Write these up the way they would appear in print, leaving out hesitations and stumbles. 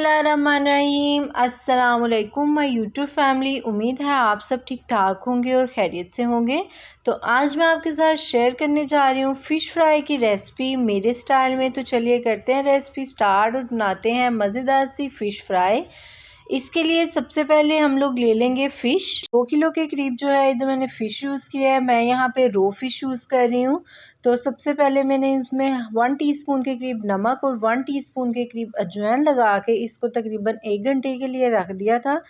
बिस्मिल्लाहिर्रहमानिर्रहीम। अस्सलाम वालेकुम माय यूट्यूब फैमिली। उम्मीद है आप सब ठीक ठाक होंगे और खैरियत से होंगे। तो आज मैं आपके साथ शेयर करने जा रही हूँ फ़िश फ्राई की रेसिपी मेरे स्टाइल में। तो चलिए करते हैं रेसिपी स्टार्ट और बनाते हैं मज़ेदार सी फ़िश फ्राई। इसके लिए सबसे पहले हम लोग ले लेंगे फ़िश। 2 किलो के करीब जो है इधर मैंने फ़िश यूज़ किया है। मैं यहाँ पे रो फ़िश यूज़ कर रही हूँ। तो सबसे पहले मैंने इसमें 1 टीस्पून के करीब नमक और 1 टीस्पून के करीब अजवाइन लगा के इसको तकरीबन 1 घंटे के लिए रख दिया था।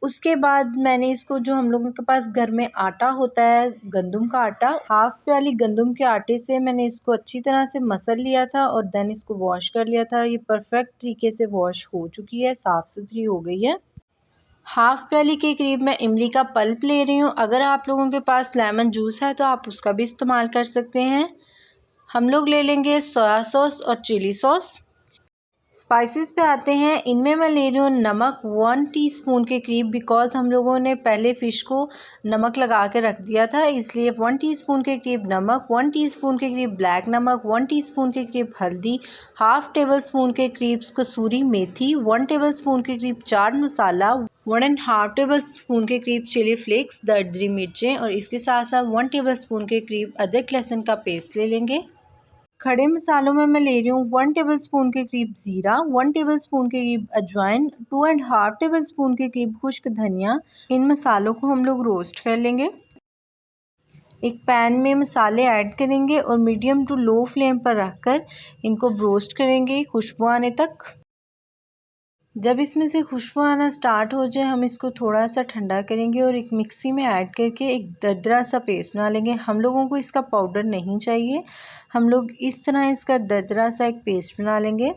उसके बाद मैंने इसको, जो हम लोगों के पास घर में आटा होता है गंदम का आटा, हाफ़ प्याली गंदम के आटे से मैंने इसको अच्छी तरह से मसल लिया था और देन इसको वॉश कर लिया था। ये परफेक्ट तरीके से वॉश हो चुकी है, साफ़ सुथरी हो गई है। हाफ़ प्याली के करीब मैं इमली का पल्प ले रही हूँ। अगर आप लोगों के पास लेमन जूस है तो आप उसका भी इस्तेमाल कर सकते हैं। हम लोग ले लेंगे सोया सॉस और चिली सॉस। स्पाइसेस पे आते हैं। इनमें मैं ले रही हूँ नमक 1 टीस्पून के करीब, बिकॉज़ हम लोगों ने पहले फ़िश को नमक लगा के रख दिया था, इसलिए 1 टीस्पून के करीब नमक, 1 टीस्पून के करीब ब्लैक नमक, 1 टीस्पून के करीब हल्दी, हाफ़ टेबल स्पून के करीब कसूरी मेथी, 1 टेबल स्पून के करीब chaat masala, 1 and half table spoon के करीब चिली फ्लेक्स, दरदरी मिर्चें, और इसके साथ साथ 1 टेबल स्पून के करीब अदरक लहसुन का पेस्ट ले लेंगे। खड़े मसालों में मैं ले रही हूँ 1 टेबल स्पून के करीब ज़ीरा, 1 टेबल स्पून के करीब अजवाइन, 2 एंड हाफ़ टेबल स्पून के करीब खुश्क धनिया। इन मसालों को हम लोग रोस्ट कर लेंगे। एक पैन में मसाले ऐड करेंगे और मीडियम टू लो फ्लेम पर रखकर इनको रोस्ट करेंगे खुशबू आने तक। जब इसमें से खुशबू आना स्टार्ट हो जाए हम इसको थोड़ा सा ठंडा करेंगे और एक मिक्सी में ऐड करके एक दरदरा सा पेस्ट बना लेंगे। हम लोगों को इसका पाउडर नहीं चाहिए, हम लोग इस तरह इसका दरदरा सा एक पेस्ट बना लेंगे।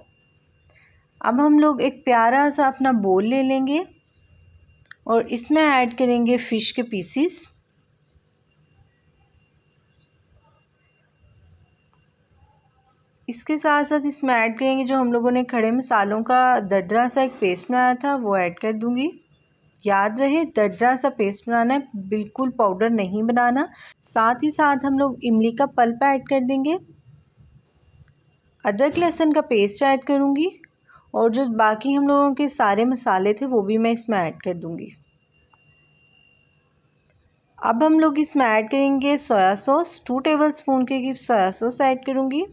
अब हम लोग एक प्यारा सा अपना बोल ले लेंगे और इसमें ऐड करेंगे फ़िश के पीसीस। इसके साथ साथ इसमें ऐड करेंगे जो हम लोगों ने खड़े मसालों का दरदरा सा एक पेस्ट बनाया था, वो ऐड कर दूंगी। याद रहे दरदरा सा पेस्ट बनाना है, बिल्कुल पाउडर नहीं बनाना। साथ ही साथ हम लोग इमली का पल्प ऐड कर देंगे, अदरक लहसुन का पेस्ट ऐड करूँगी और जो बाकी हम लोगों के सारे मसाले थे वो भी मैं इसमें ऐड कर दूँगी। अब हम लोग इसमें ऐड करेंगे सोया सॉस। 2 टेबल स्पून के करीब सोया सॉस ऐड करूँगी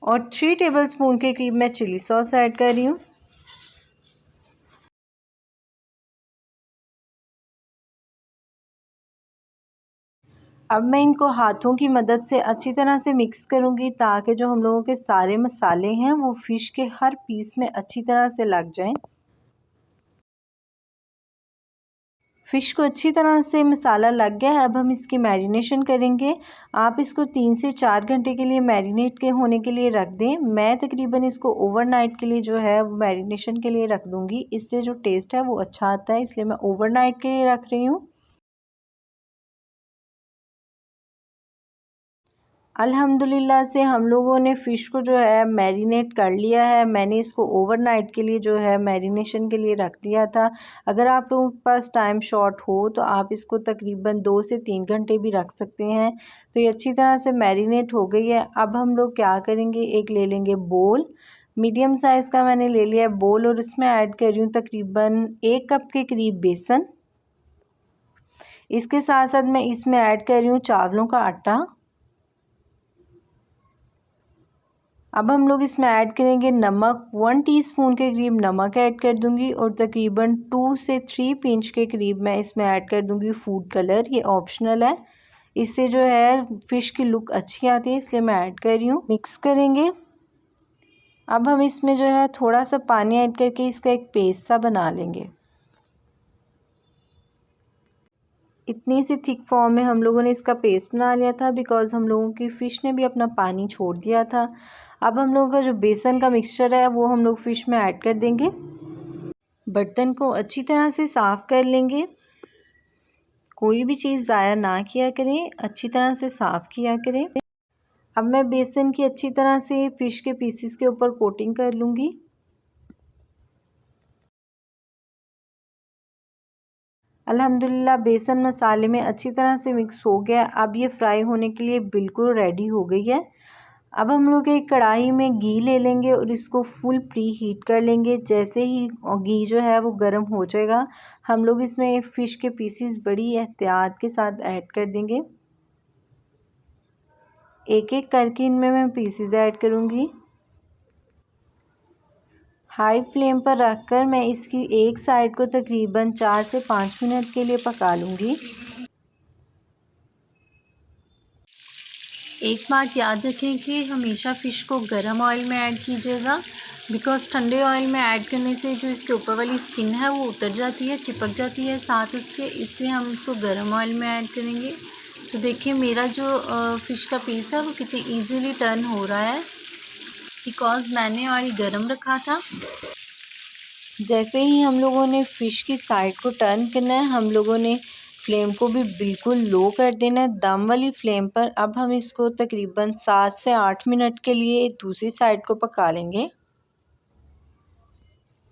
और 3 टेबल स्पून के करीब मैं चिली सॉस ऐड कर रही हूँ। अब मैं इनको हाथों की मदद से अच्छी तरह से मिक्स करूँगी ताकि जो हम लोगों के सारे मसाले हैं वो फ़िश के हर पीस में अच्छी तरह से लग जाएं। फ़िश को अच्छी तरह से मसाला लग गया है। अब हम इसकी मैरिनेशन करेंगे। आप इसको 3 से 4 घंटे के लिए मैरिनेट के होने के लिए रख दें। मैं तकरीबन इसको ओवरनाइट के लिए जो है वो मैरिनेशन के लिए रख दूँगी। इससे जो टेस्ट है वो अच्छा आता है, इसलिए मैं ओवरनाइट के लिए रख रही हूँ। अल्हम्दुलिल्लाह से हम लोगों ने फ़िश को जो है मैरिनेट कर लिया है। मैंने इसको ओवरनाइट के लिए जो है मैरिनेशन के लिए रख दिया था। अगर आप लोगों के पास टाइम शॉर्ट हो तो आप इसको तकरीबन 2 से 3 घंटे भी रख सकते हैं। तो ये अच्छी तरह से मैरिनेट हो गई है। अब हम लोग क्या करेंगे, एक ले लेंगे बोल, मीडियम साइज़ का मैंने ले लिया है बोल, और उसमें ऐड कर रही हूँ तकरीबन 1 कप के करीब बेसन। इसके साथ साथ मैं इसमें ऐड कर रही हूँ चावलों का आटा। अब हम लोग इसमें ऐड करेंगे नमक। 1 टीस्पून के करीब नमक ऐड कर दूंगी और तकरीबन 2 से 3 पिंच के करीब मैं इसमें ऐड कर दूंगी फूड कलर। ये ऑप्शनल है, इससे जो है फ़िश की लुक अच्छी आती है, इसलिए मैं ऐड कर रही हूँ। मिक्स करेंगे। अब हम इसमें जो है थोड़ा सा पानी ऐड करके इसका एक पेस्ट सा बना लेंगे। इतनी सी थिक फॉर्म में हम लोगों ने इसका पेस्ट बना लिया था, बिकॉज़ हम लोगों की फ़िश ने भी अपना पानी छोड़ दिया था। अब हम लोगों का जो बेसन का मिक्सचर है वो हम लोग फ़िश में ऐड कर देंगे। बर्तन को अच्छी तरह से साफ़ कर लेंगे। कोई भी चीज़ ज़ाया ना किया करें, अच्छी तरह से साफ़ किया करें। अब मैं बेसन की अच्छी तरह से फ़िश के पीसेस के ऊपर कोटिंग कर लूँगी। अल्हम्दुलिल्लाह बेसन मसाले में अच्छी तरह से मिक्स हो गया। अब ये फ्राई होने के लिए बिल्कुल रेडी हो गई है। अब हम लोग एक कढ़ाई में घी ले लेंगे और इसको फुल प्री हीट कर लेंगे। जैसे ही घी जो है वो गर्म हो जाएगा, हम लोग इसमें फ़िश के पीसीस बड़ी एहतियात के साथ ऐड कर देंगे। एक एक करके इनमें मैं पीसीस ऐड करूँगी। हाई फ्लेम पर रखकर मैं इसकी एक साइड को तकरीबन 4 से 5 मिनट के लिए पका लूँगी। एक बात याद रखें कि हमेशा फ़िश को गर्म ऑयल में ऐड कीजिएगा, बिकॉज़ ठंडे ऑयल में ऐड करने से जो इसके ऊपर वाली स्किन है वो उतर जाती है, चिपक जाती है साथ उसके, इसलिए हम उसको गर्म ऑयल में ऐड करेंगे। तो देखिए मेरा जो फ़िश का पीस है वो कितनी ईज़िली टर्न हो रहा है, बिकॉज़ मैंने ऑयल गर्म रखा था। जैसे ही हम लोगों ने फ़िश की साइड को टर्न करना है, हम लोगों ने फ्लेम को भी बिल्कुल लो कर देना है, दम वाली फ्लेम पर। अब हम इसको तकरीबन 7 से 8 मिनट के लिए दूसरी साइड को पका लेंगे।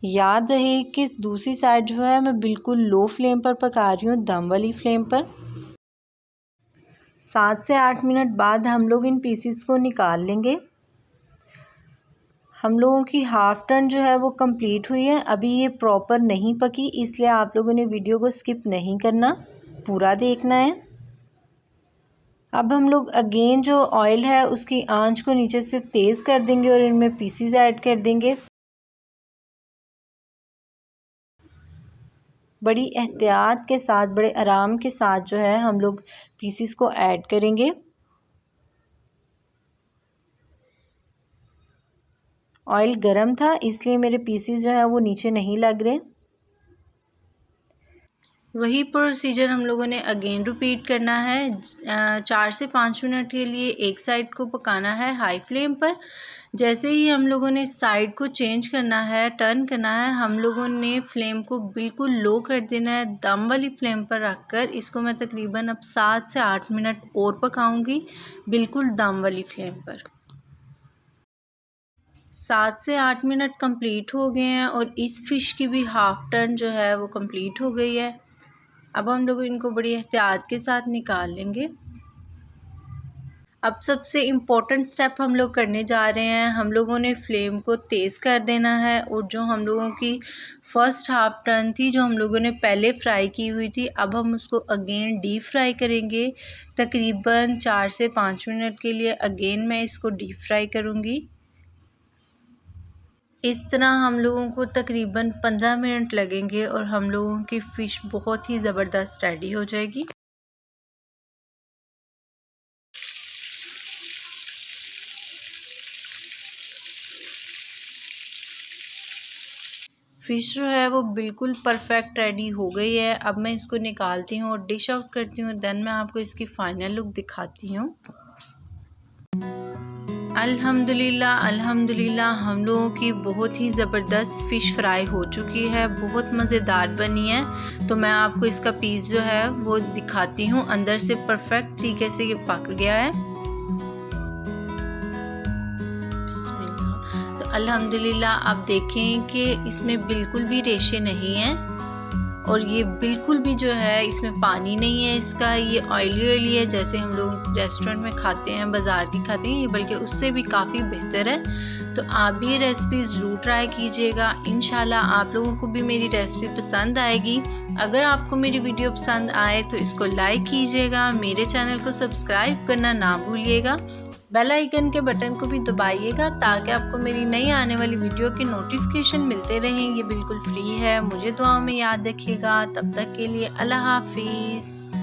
याद रहे कि दूसरी साइड जो है मैं बिल्कुल लो फ्लेम पर पका रही हूँ, दम वाली फ्लेम पर। 7 से 8 मिनट बाद हम लोग इन पीसीस को निकाल लेंगे। हम लोगों की हाफ़ टर्न जो है वो कंप्लीट हुई है। अभी ये प्रॉपर नहीं पकी, इसलिए आप लोगों ने वीडियो को स्किप नहीं करना, पूरा देखना है। अब हम लोग अगेन जो ऑयल है उसकी आंच को नीचे से तेज़ कर देंगे और इनमें पीसीस ऐड कर देंगे। बड़ी एहतियात के साथ, बड़े आराम के साथ जो है हम लोग पीसीस को ऐड करेंगे। ऑयल गरम था इसलिए मेरे पीसीस जो है वो नीचे नहीं लग रहे। वही प्रोसीजर हम लोगों ने अगेन रिपीट करना है। 4 से 5 मिनट के लिए एक साइड को पकाना है हाई फ्लेम पर। जैसे ही हम लोगों ने साइड को चेंज करना है, टर्न करना है, हम लोगों ने फ्लेम को बिल्कुल लो कर देना है। दम वाली फ्लेम पर रखकर इसको मैं तकरीबन अब 7 से 8 मिनट और पकाऊंगी, बिल्कुल दम वाली फ्लेम पर। 7 से 8 मिनट कंप्लीट हो गए हैं और इस फ़िश की भी हाफ़ टर्न जो है वो कंप्लीट हो गई है। अब हम लोग इनको बड़ी एहतियात के साथ निकाल लेंगे। अब सबसे इम्पोर्टेंट स्टेप हम लोग करने जा रहे हैं। हम लोगों ने फ्लेम को तेज़ कर देना है और जो हम लोगों की फ़र्स्ट हाफ़ टर्न थी, जो हम लोगों ने पहले फ्राई की हुई थी, अब हम उसको अगेन डीप फ्राई करेंगे तकरीबन 4 से 5 मिनट के लिए। अगेन मैं इसको डीप फ्राई करूँगी। इस तरह हम लोगों को तकरीबन 15 मिनट लगेंगे और हम लोगों की फ़िश बहुत ही ज़बरदस्त रेडी हो जाएगी। फ़िश जो है वो बिल्कुल परफेक्ट रेडी हो गई है। अब मैं इसको निकालती हूँ और डिश आउट करती हूँ, देन मैं आपको इसकी फ़ाइनल लुक दिखाती हूँ। अल्हम्दुलिल्लाह अल्हम्दुलिल्लाह हम लोगों की बहुत ही ज़बरदस्त फ़िश फ्राई हो चुकी है, बहुत मज़ेदार बनी है। तो मैं आपको इसका पीस जो है वो दिखाती हूँ, अंदर से परफेक्ट तरीके से ये पक गया है। बिस्मिल्लाह। तो अल्हम्दुलिल्लाह आप देखें कि इसमें बिल्कुल भी रेशे नहीं हैं और ये बिल्कुल भी जो है इसमें पानी नहीं है इसका। ये ऑयली है, जैसे हम लोग रेस्टोरेंट में खाते हैं, बाज़ार की खाते हैं, ये बल्कि उससे भी काफ़ी बेहतर है। तो आप भी ये रेसिपी ज़रूर ट्राई कीजिएगा। इंशाल्लाह आप लोगों को भी मेरी रेसिपी पसंद आएगी। अगर आपको मेरी वीडियो पसंद आए तो इसको लाइक कीजिएगा, मेरे चैनल को सब्सक्राइब करना ना भूलिएगा, बेल आइकन के बटन को भी दबाइएगा ताकि आपको मेरी नई आने वाली वीडियो के नोटिफिकेशन मिलते रहें। ये बिल्कुल फ्री है। मुझे दुआओं में याद रखिएगा। तब तक के लिए अल्लाह हाफिज़।